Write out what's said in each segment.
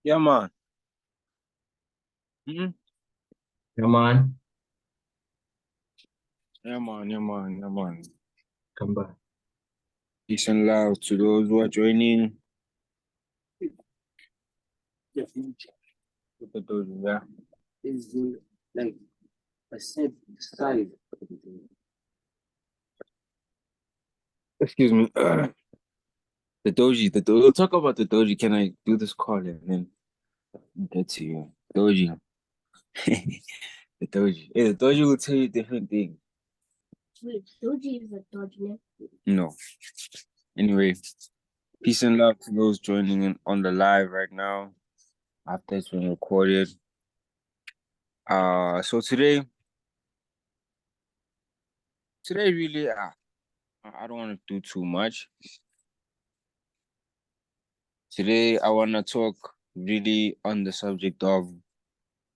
Yeah, man. Hmm. Come on, Yeah, man. Yeah, man. Yeah, man. come back. Peace and love to those who are joining. Look at those, yeah. Is like I said, side. Excuse me. We'll talk about the doji. Can I do this call and then get to you? Doji. The doji. Yeah, the doji will tell you different things. Wait, doji is a doji name? No. Anyway, peace and love to those joining in on the live right now after it's been recorded. So today really, I don't want to do too much. Today, I want to talk really on the subject of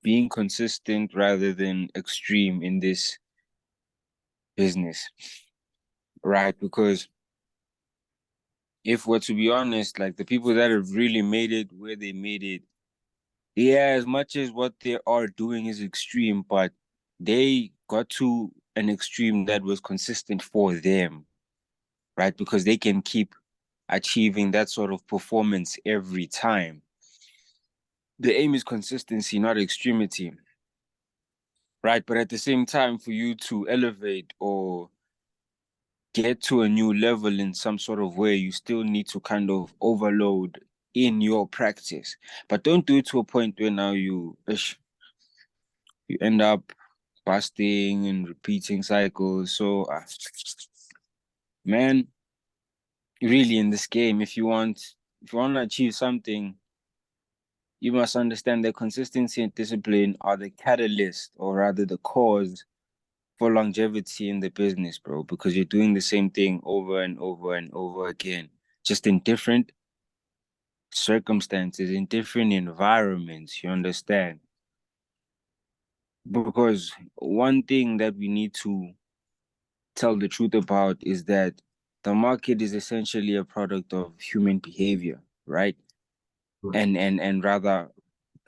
being consistent rather than extreme in this business, right? Because if we're to be honest, like the people that have really made it where they made it, yeah, as much as what they are doing is extreme, but they got to an extreme that was consistent for them, right? Because they can keep achieving that sort of performance every time. The aim is consistency, not extremity, right? But at the same time, for you to elevate or get to a new level in some sort of way, you still need to kind of overload in your practice. But don't do it to a point where now you end up fasting and repeating cycles. So, man, really in this game, if you want to achieve something, you must understand that consistency and discipline are the catalyst, or rather the cause for longevity in the business, bro, because you're doing the same thing over and over and over again, just in different circumstances, in different environments, you understand? Because one thing that we need to tell the truth about is that the market is essentially a product of human behavior, right? And rather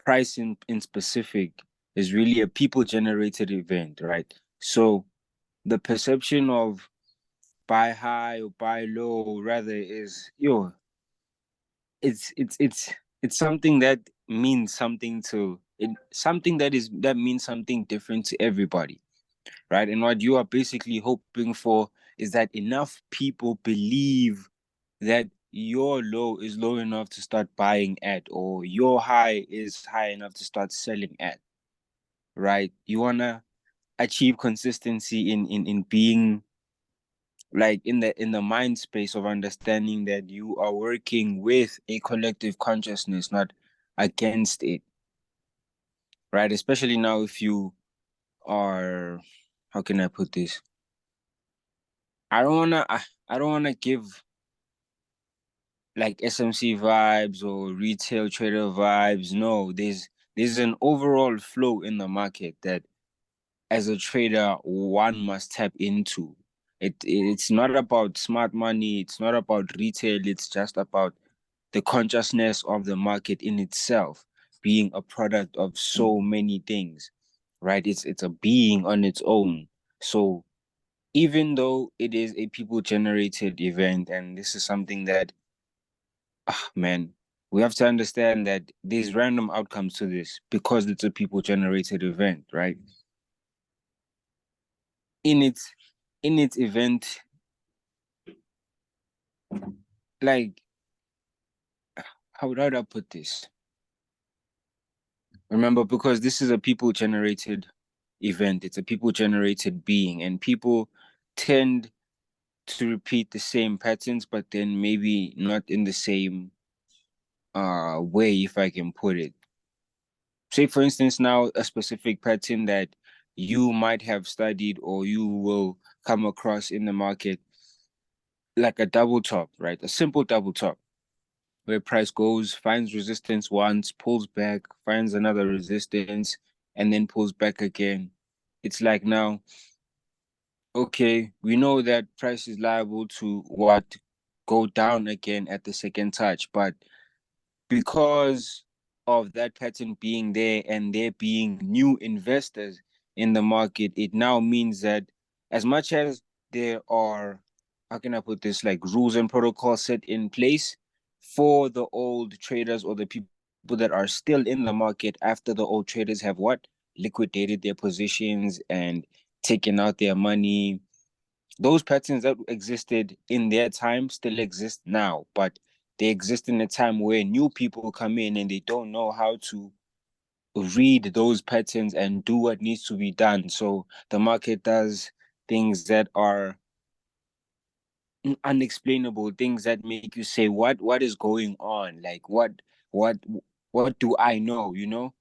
price in specific is really a people generated event, right? So the perception of buy high or buy low rather is it's something that means something to it, something that means something different to everybody, right? And what you are basically hoping for is that enough people believe that your low is low enough to start buying at, or your high is high enough to start selling at, right? You want to achieve consistency in being like in the mind space of understanding that you are working with a collective consciousness, not against it, right? Especially now if you are, how can I put this, I don't want to give like SMC vibes or retail trader vibes. No, there's an overall flow in the market that as a trader one must tap into. It's not about smart money, it's not about retail, it's just about the consciousness of the market in itself being a product of so many things, right? It's a being on its own. So even though it is a people generated event, and this is something that, man, we have to understand that there's random outcomes to this because it's a people generated event, right? In its event, like how would I put this? Remember, because this is a people generated event, it's a people generated being, and people tend to repeat the same patterns, but then maybe not in the same way, if I can put it. Say for instance now a specific pattern that you might have studied or you will come across in the market, like a double top, right? A simple double top where price goes, finds resistance once, pulls back, finds another resistance, and then pulls back again. It's like now, okay, we know that price is liable to what, go down again at the second touch, but because of that pattern being there and there being new investors in the market, it now means that as much as there are, how can I put this, like rules and protocols set in place for the old traders or the people that are still in the market after the old traders have what? Liquidated their positions and taken out their money. Those patterns that existed in their time still exist now, but they exist in a time where new people come in and they don't know how to read those patterns and do what needs to be done. So the market does things that are unexplainable, things that make you say, what is going on? Like what what do I know? You know?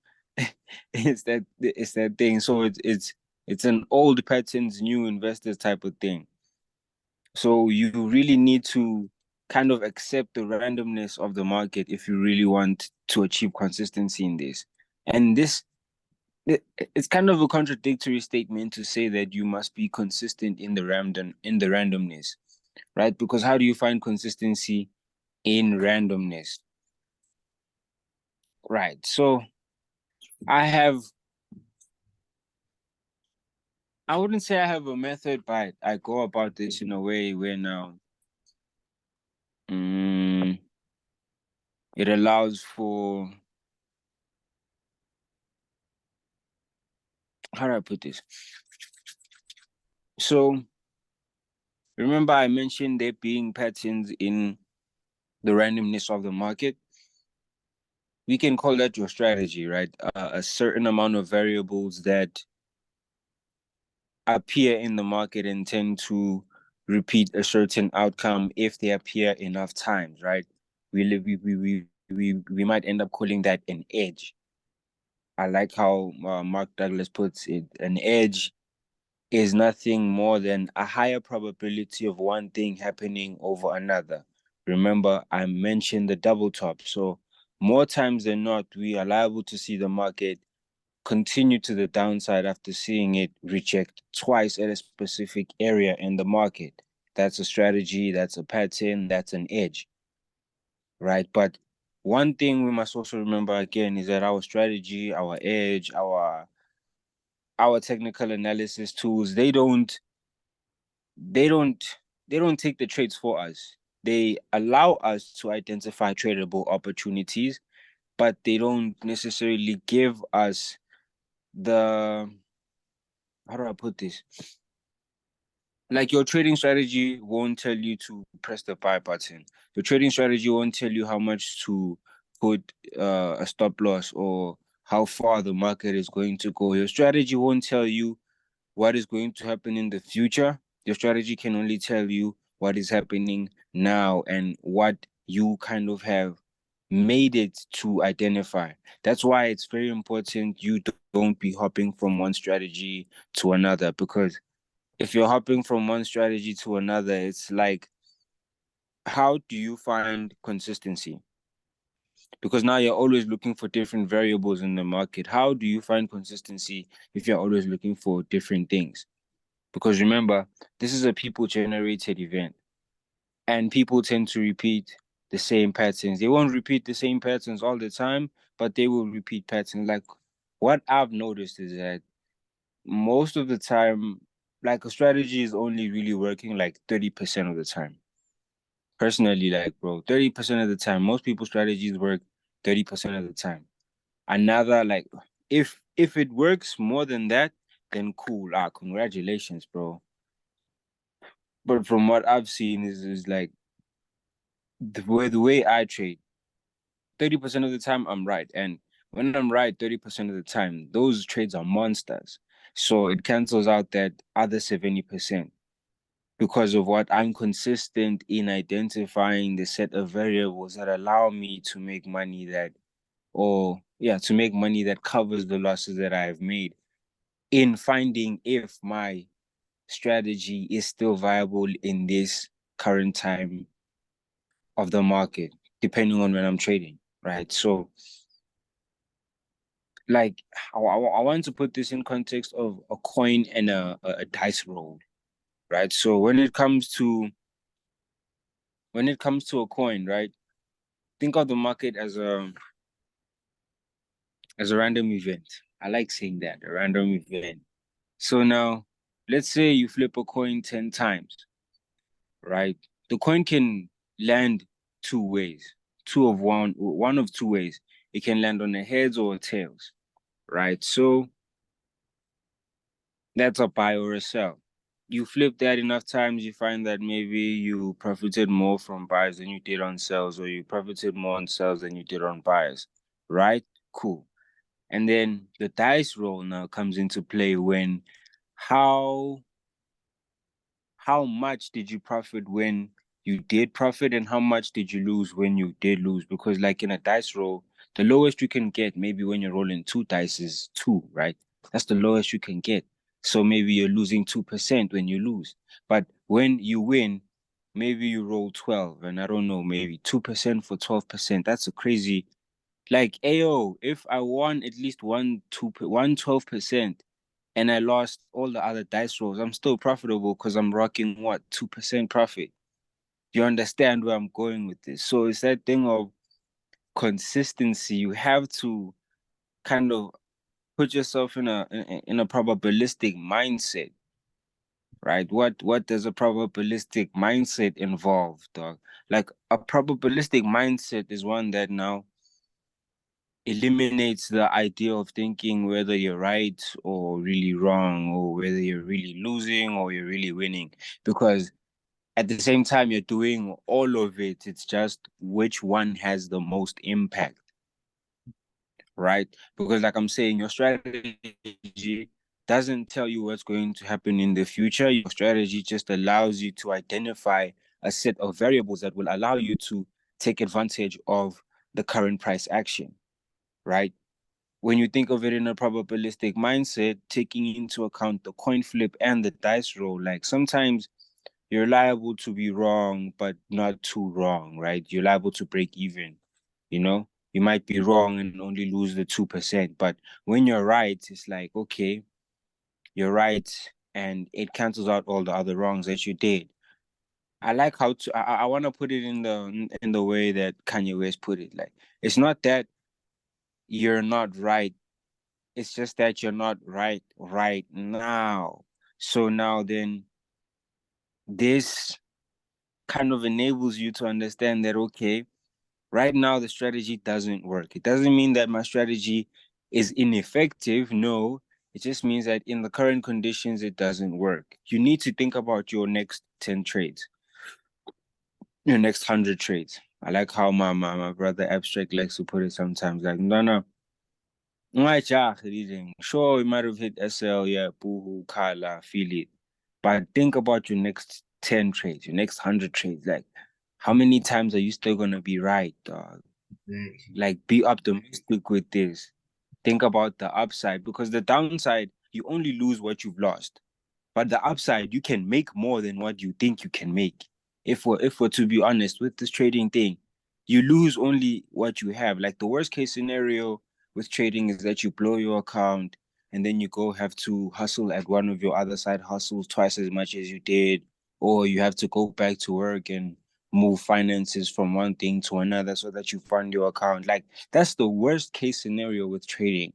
It's that thing. So it's an old patterns, new investors type of thing. So you really need to kind of accept the randomness of the market if you really want to achieve consistency in this. And it's kind of a contradictory statement to say that you must be consistent in the randomness, right? Because how do you find consistency in randomness? Right. So I have I wouldn't say I have a method, but I go about this in a way where now mm, it allows for, how do I put this? So remember I mentioned there being patterns in the randomness of the market. We can call that your strategy, right? A certain amount of variables that appear in the market and tend to repeat a certain outcome if they appear enough times, right? We might end up calling that an edge. I like how Mark Douglas puts it. An edge is nothing more than a higher probability of one thing happening over another. Remember, I mentioned the double top. So more times than not, we are liable to see the market continue to the downside after seeing it reject twice at a specific area in the market. That's a strategy, that's a pattern, that's an edge, right? But one thing we must also remember again is that our strategy, our edge, our technical analysis tools, they don't they don't take the trades for us. They allow us to identify tradable opportunities, but they don't necessarily give us the, how do I put this? Like your trading strategy won't tell you to press the buy button. Your trading strategy won't tell you how much to put a stop loss or how far the market is going to go. Your strategy won't tell you what is going to happen in the future. Your strategy can only tell you what is happening now and what you kind of have made it to identify. That's why it's very important you don't be hopping from one strategy to another, because if you're hopping from one strategy to another, it's like, how do you find consistency? Because now you're always looking for different variables in the market. How do you find consistency if you're always looking for different things? Because remember, this is a people generated event and people tend to repeat the same patterns. They won't repeat the same patterns all the time, but they will repeat patterns. Like what I've noticed is that most of the time, like a strategy is only really working like 30% of the time. Personally, like bro, 30% of the time, most people's strategies work 30% of the time. Another like, if it works more than that, then cool. Congratulations, bro. But from what I've seen is like the way I trade, 30% of the time I'm right. And when I'm right 30% of the time, those trades are monsters. So it cancels out that other 70% because of what I'm consistent in identifying the set of variables that allow me to make money to make money that covers the losses that I have made in finding if my strategy is still viable in this current time of the market, depending on when I'm trading, right? So, like, I want to put this in context of a coin and a dice roll, right? So when it comes to a coin, right? Think of the market as as a random event. I like saying that, a random event. So now, let's say you flip a coin 10 times, right? The coin can land two ways, one of two ways. It can land on the heads or tails, right? So that's a buy or a sell. You flip that enough times, you find that maybe you profited more from buys than you did on sells, or you profited more on sells than you did on buys, right? Cool. And then the dice roll now comes into play when how how much did you profit when you did profit and how much did you lose when you did lose? Because like in a dice roll, the lowest you can get maybe when you're rolling two dice is two, right? That's the lowest you can get. So maybe you're losing 2% when you lose. But when you win, maybe you roll 12 and I don't know, maybe 2% for 12%. That's a crazy like AO, if I won at least 12% and I lost all the other dice rolls, I'm still profitable because I'm rocking what 2% profit. You understand where I'm going with this? So it's that thing of consistency. You have to kind of put yourself in a probabilistic mindset, right? What does a probabilistic mindset involve, dog? Like a probabilistic mindset is one that now eliminates the idea of thinking whether you're right or really wrong or whether you're really losing or you're really winning because at the same time you're doing all of it, it's just which one has the most impact, right? Because like I'm saying, your strategy doesn't tell you what's going to happen in the future. Your strategy just allows you to identify a set of variables that will allow you to take advantage of the current price action, right? When you think of it in a probabilistic mindset, taking into account the coin flip and the dice roll, like sometimes you're liable to be wrong, but not too wrong, right? You're liable to break even, you know? You might be wrong and only lose the 2%. But when you're right, it's like, okay, you're right. And it cancels out all the other wrongs that you did. I like how to, I want to put it in the way that Kanye West put it. Like, it's not that you're not right, it's just that you're not right now. So now then this kind of enables you to understand that okay, right now the strategy doesn't work. It doesn't mean that my strategy is ineffective. No, it just means that in the current conditions it doesn't work. You need to think about your next 10 trades, your next 100 trades. I like how my brother Abstract likes to put it sometimes like no, sure, you might have hit SL, yeah, Boohoo, Kala, feel it. But think about your next 10 trades, your next 100 trades. Like, how many times are you still going to be right, dog? Exactly. Like, be optimistic with this. Think about the upside because the downside, you only lose what you've lost. But the upside, you can make more than what you think you can make. If we're to be honest with this trading thing, you lose only what you have. Like the worst case scenario with trading is that you blow your account and then you go have to hustle at one of your other side hustles twice as much as you did, or you have to go back to work and move finances from one thing to another so that you fund your account. Like that's the worst case scenario with trading.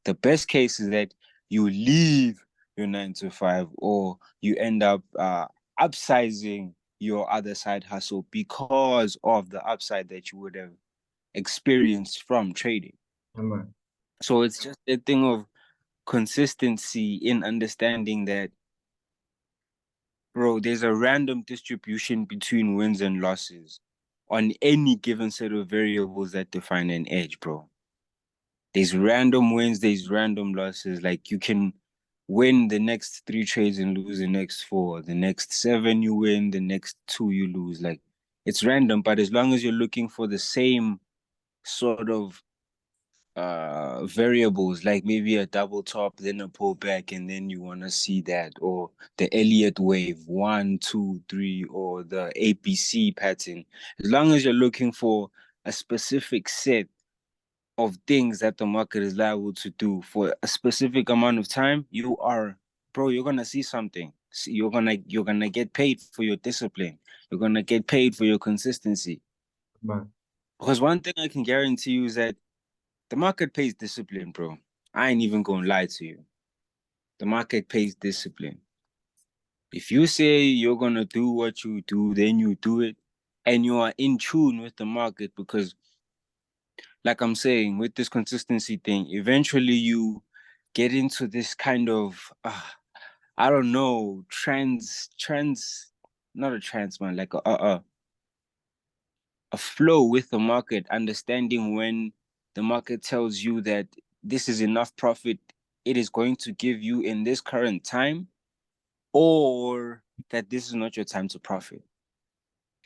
The best case is that you leave your 9 to 5 or you end up upsizing your other side hustle because of the upside that you would have experienced from trading. Come on. So it's just a thing of consistency in understanding that, bro, there's a random distribution between wins and losses on any given set of variables that define an edge, bro. There's random wins, there's random losses. Like you can win the next 3 trades and lose the next 4. The next 7 you win, the next 2 you lose. Like it's random, but as long as you're looking for the same sort of variables, like maybe a double top, then a pullback, and then you wanna see that, or the Elliott wave, 1, 2, 3, or the APC pattern. As long as you're looking for a specific set of things that the market is liable to do for a specific amount of time, you're gonna see something. You're gonna get paid for your discipline. You're gonna get paid for your consistency. Come on. Because one thing I can guarantee you is that the market pays discipline, bro. I ain't even gonna lie to you. The market pays discipline. If you say you're gonna do what you do, then you do it, and you are in tune with the market because, like I'm saying, with this consistency thing, eventually you get into this kind of I don't know, trends, not a trends, man, like a flow with the market, understanding when the market tells you that this is enough profit it is going to give you in this current time, or that this is not your time to profit.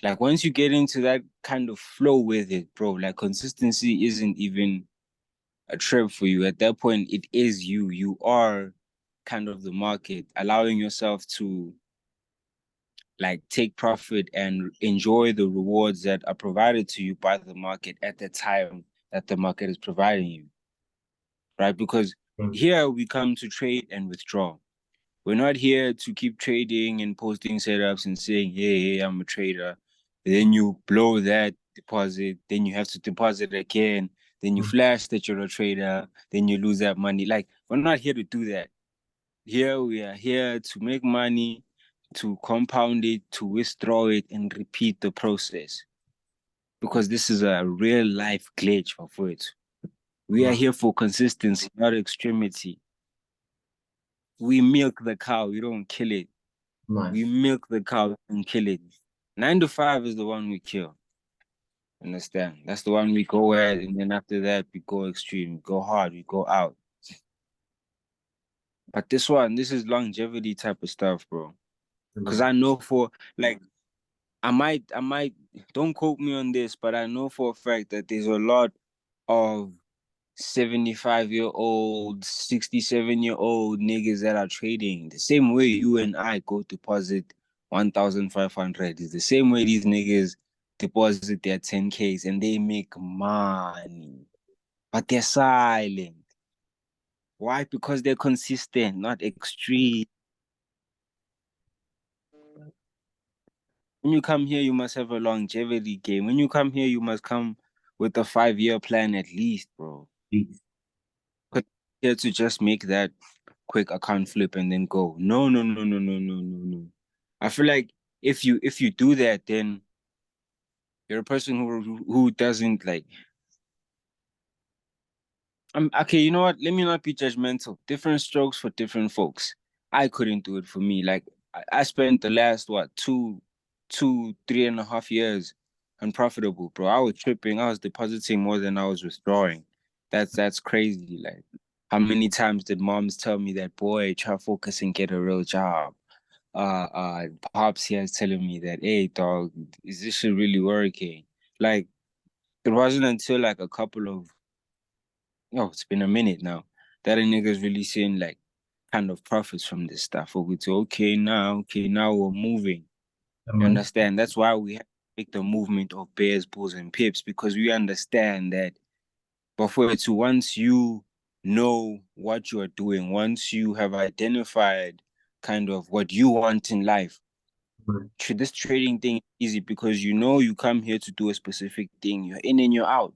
Like once you get into that kind of flow with it, bro, like consistency isn't even a trip for you. At that point, it is you. You are kind of the market, allowing yourself to like take profit and enjoy the rewards that are provided to you by the market at the time that the market is providing you, right? Because here we come to trade and withdraw. We're not here to keep trading and posting setups and saying, hey, I'm a trader. Then you blow that deposit, then you have to deposit again, then you flash that you're a trader, then you lose that money. Like, we're not here to do that. Here we are here to make money, to compound it, to withdraw it, and repeat the process. Because this is a real life glitch for it. We are here for consistency, not extremity. We milk the cow, we don't kill it. We milk the cow and kill it. 9 to 5 is the one we kill. Understand? That's the one we go at, and then after that we go extreme, we go hard, we go out. But this is longevity type of stuff, bro. Because I know for like I might don't quote me on this, but I know for a fact that there's a lot of 75-year-old, 67-year-old niggas that are trading the same way you and I go deposit 1,500. It's the same way these niggas deposit their 10Ks and they make money. But they're silent. Why? Because they're consistent, not extreme. When you come here, you must have a longevity game. When you come here, you must come with a 5-year plan at least, bro. But here to just make that quick account flip and then go. No, no, no, no, no, no, no, no. I feel like if you do that, then you're a person who doesn't like. I'm okay. You know what? Let me not be judgmental. Different strokes for different folks. I couldn't do it for me. Like I spent the last what 3.5 years unprofitable, bro. I was tripping. I was depositing more than I was withdrawing. That's crazy. Like how many times did moms tell me that, boy, try focus and get a real job? Pops here is telling me that, hey, dog, is this shit really working? Like, it wasn't until like a couple of, it's been a minute now, that a nigga's really seeing like kind of profits from this stuff. Or we say, okay, now we're moving. You understand? That's why we have to make the movement of bears, bulls, and pips, because we understand that before it's once you know what you are doing, once you have identified kind of what you want in life, this trading thing easy because you know you come here to do a specific thing. You're in and you're out.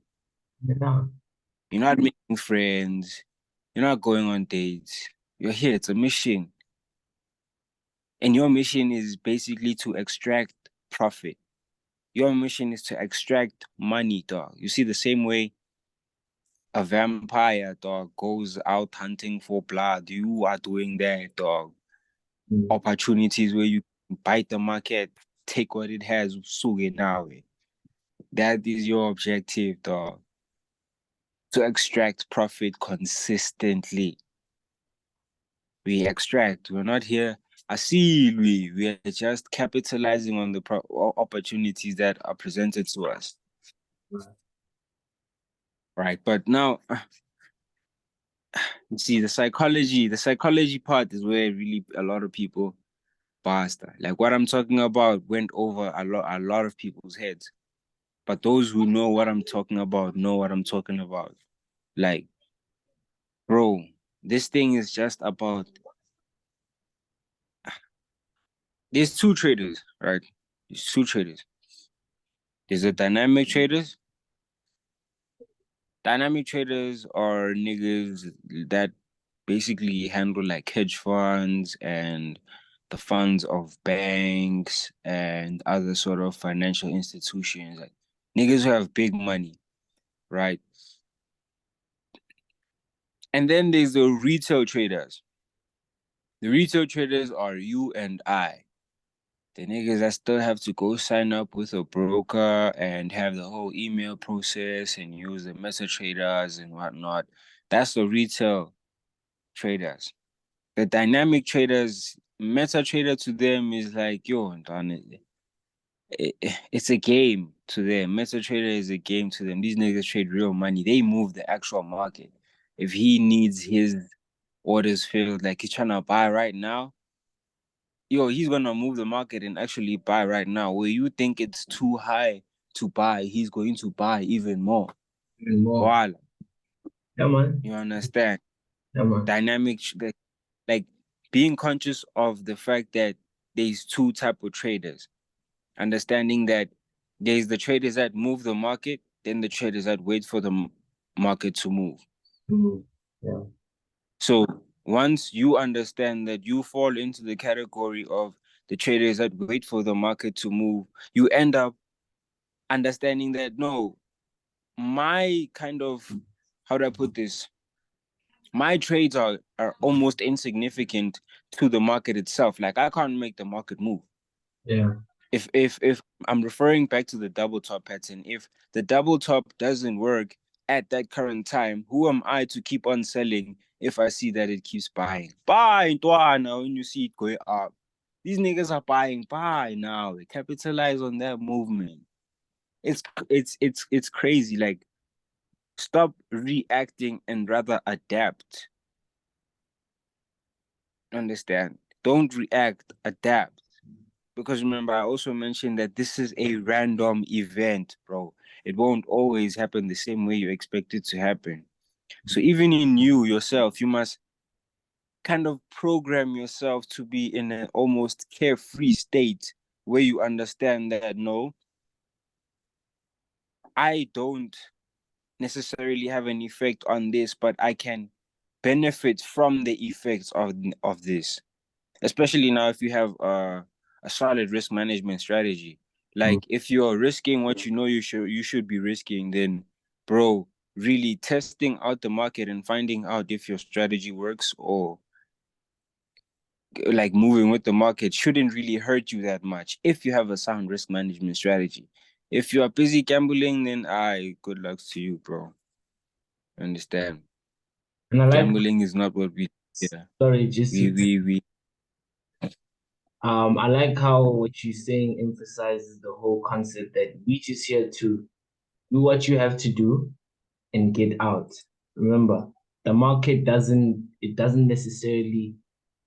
You're not making friends. You're not going on dates. You're here. It's a mission. And your mission is basically to extract profit. Your mission is to extract money, dog. You see, the same way a vampire, dog, goes out hunting for blood, you are doing that, dog. Opportunities where you bite the market, take what it has, suge now. That is your objective, dog. To extract profit consistently. We extract. We're not here. I see we are just capitalizing on the opportunities that are presented to us. Right. But now you see the psychology part is where really a lot of people basta. Like what I'm talking about went over a lot of people's heads. But those who know what I'm talking about know what I'm talking about. Like, bro, this thing is just about there's two traders, right? There's two traders. There's the dynamic traders Dynamic traders are niggas that basically handle like hedge funds and the funds of banks and other sort of financial institutions. Like niggas who have big money, right? And then there's the retail traders. The retail traders are you and I. The niggas that still have to go sign up with a broker and have the whole email process and use the meta traders and whatnot. That's the retail traders. The dynamic traders, meta trader to them is like, yo, it's a game to them. Meta trader is a game to them. These niggas trade real money. They move the actual market. If he needs his orders filled, like he's trying to buy right now, yo, he's gonna move the market and actually buy right now. Where you think it's too high to buy, he's going to buy even more. Even more. Voila. Yeah, man. You understand? Yeah, man. Dynamic, like being conscious of the fact that there's two type of traders. Understanding that there's the traders that move the market, then the traders that wait for the market to move. Yeah. So once you understand that you fall into the category of the traders that wait for the market to move, you end up understanding that no, my kind of, how do I put this? My trades are almost insignificant to the market itself. Like I can't make the market move. Yeah. If I'm referring back to the double top pattern, if the double top doesn't work at that current time, who am I to keep on selling if I see that it keeps buying? Buy now when you see it going up. These niggas are buying. Buy now. They capitalize on that movement. It's crazy. Like stop reacting and rather adapt. Understand? Don't react, adapt. Because remember, I also mentioned that this is a random event, bro. It won't always happen the same way you expect it to happen. So even in you yourself, you must kind of program yourself to be in an almost carefree state where you understand that no, I don't necessarily have an effect on this, but I can benefit from the effects of this. Especially now if you have a solid risk management strategy. Mm. Like if you're risking what you know you should be risking, then bro, really testing out the market and finding out if your strategy works or like moving with the market shouldn't really hurt you that much if you have a sound risk management strategy. If you are busy gambling, then good luck to you, bro. Understand? And I like, Gambling is not what we yeah. sorry, just We to, we we I like how what you're saying emphasizes the whole concept that we just here to do what you have to do and get out. Remember, the market doesn't necessarily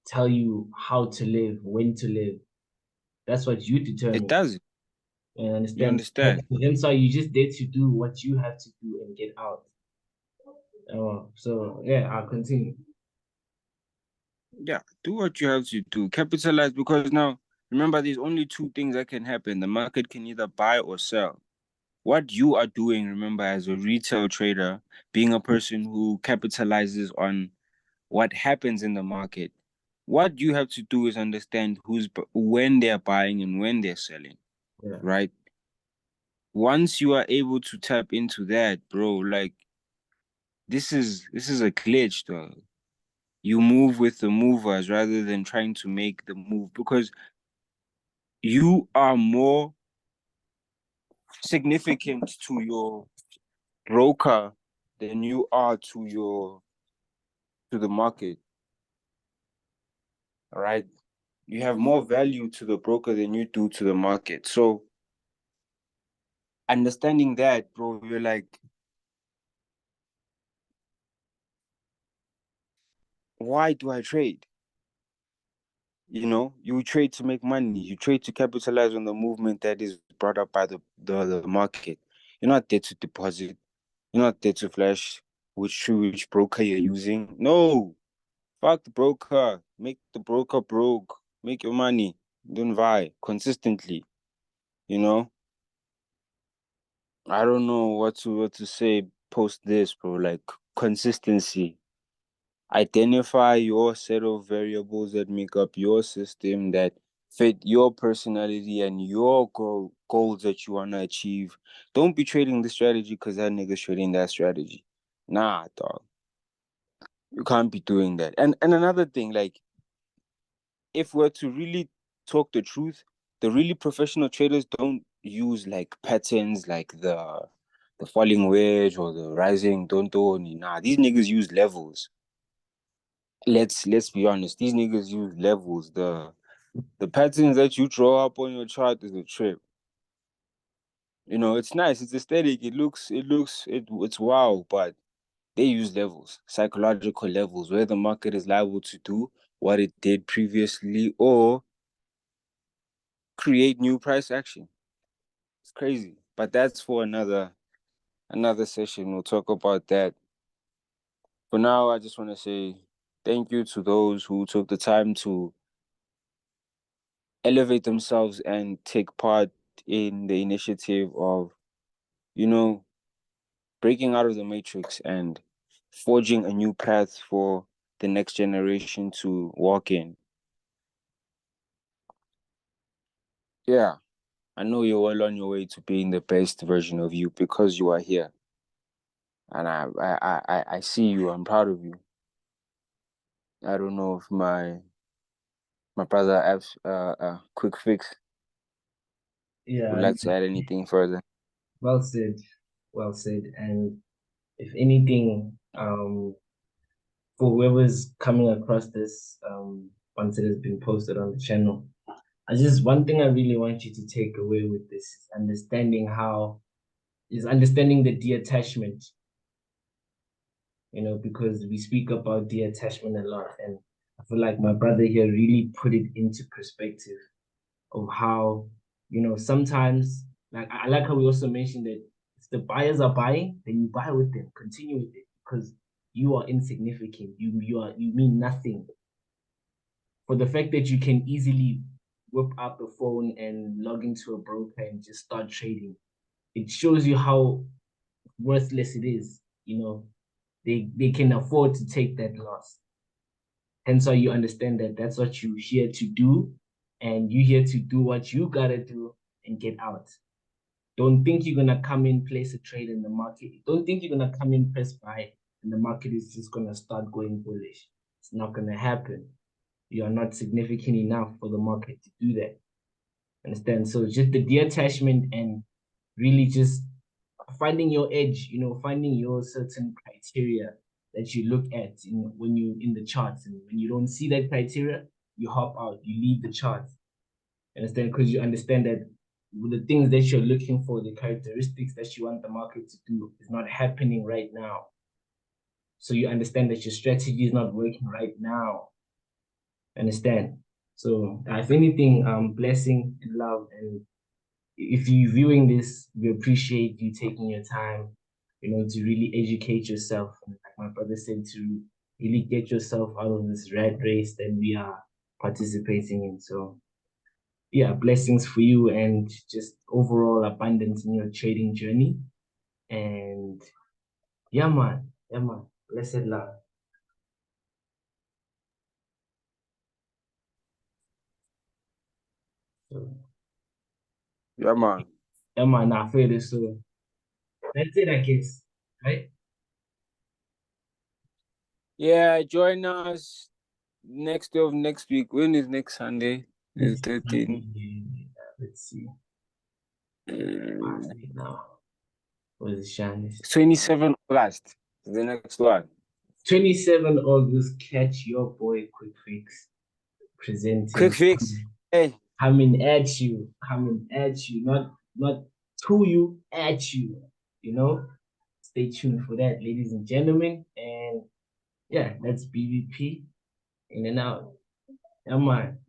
tell you how to live, when to live. That's what you it determine. does. You You understand? understand? Hence why you just there to do what you have to do and get out. So yeah, I'll continue. Yeah, do what you have to do. Capitalize because now remember there's only two things that can happen. The market can either buy or sell. What you are doing, remember, as a retail trader, being a person who capitalizes on what happens in the market, what you have to do is understand when they're buying and when they're selling, Yeah. right? Once you are able to tap into that, bro, like this is a glitch, though. You move with the movers rather than trying to make the move because you are more significant to your broker than you are to the market. All right. You have more value to the broker than you do to the market. So understanding that, bro, you're like, why do I trade? You trade to make money. You trade to capitalize on the movement that is brought up by the market. You're not there to deposit. You're not there to flash which broker you're using. No, fuck the broker. Make the broker broke. Make your money. Don't buy consistently. You know. I don't know what to say post this, bro. Like consistency. Identify your set of variables that make up your system that fit your personality and your goals that you want to achieve. Don't be trading the strategy because that nigga's trading that strategy. Nah, dog. You can't be doing that. And another thing, like, if we're to really talk the truth, the really professional traders don't use like patterns like the falling wedge or the rising don't do. Nah, these niggas use levels. Let's be honest. These niggas use levels. The patterns that you draw up on your chart is a trip. You know, it's nice. It's aesthetic. It's wow. But they use levels, psychological levels, where the market is liable to do what it did previously or create new price action. It's crazy. But that's for another session. We'll talk about that. For now, I just want to say thank you to those who took the time to elevate themselves and take part in the initiative of, you know, breaking out of the matrix and forging a new path for the next generation to walk in. Yeah, I know you're well on your way to being the best version of you because you are here. And I see you. I'm proud of you. I don't know if my brother F's quick fix would Yeah, like to add anything further. well said, well said. And if anything, for whoever's coming across this, once it has been posted on the channel, one thing I really want you to take away with this is understanding the detachment, because we speak about detachment a lot. And I feel like my brother here really put it into perspective of how, sometimes, like, I like how we also mentioned that if the buyers are buying, then you buy with them, continue with it, because you are insignificant. You mean nothing. For the fact that you can easily whip out the phone and log into a broker and just start trading, it shows you how worthless it is. They can afford to take that loss. Hence why you understand that that's what you're here to do, and you're here to do what you gotta do and get out. Don't think you're gonna come in, place a trade in the market. Don't think you're gonna come in, press buy, and the market is just gonna start going bullish. It's not gonna happen. You are not significant enough for the market to do that. Understand? So just the detachment and really just finding your edge, finding your certain criteria that you look at when you in the charts, and when you don't see that criteria, you hop out, you leave the charts. Understand? Because you understand that the things that you're looking for, the characteristics that you want the market to do, is not happening right now. So you understand that your strategy is not working right now. Understand? So if anything, blessing and love. And if you're viewing this, we appreciate you taking your time, to really educate yourself. And like my brother said, to really get yourself out of this rat race that we are participating in. So yeah, blessings for you and just overall abundance in your trading journey. And yeah, man. Blessed love. So, Yeah, man. yeah, man, I feel this. So that's it, I guess. Right? Yeah, join us next week. When is next Sunday? It's Let's 13. let's see. Now, what is Shanice? 27 August. The next one. 27 August, catch your boy Quick Fix Quick presenting, fix. Hey. coming at you, not to you, at you, Stay tuned for that, ladies and gentlemen. And yeah, that's BVP in and out. Come on.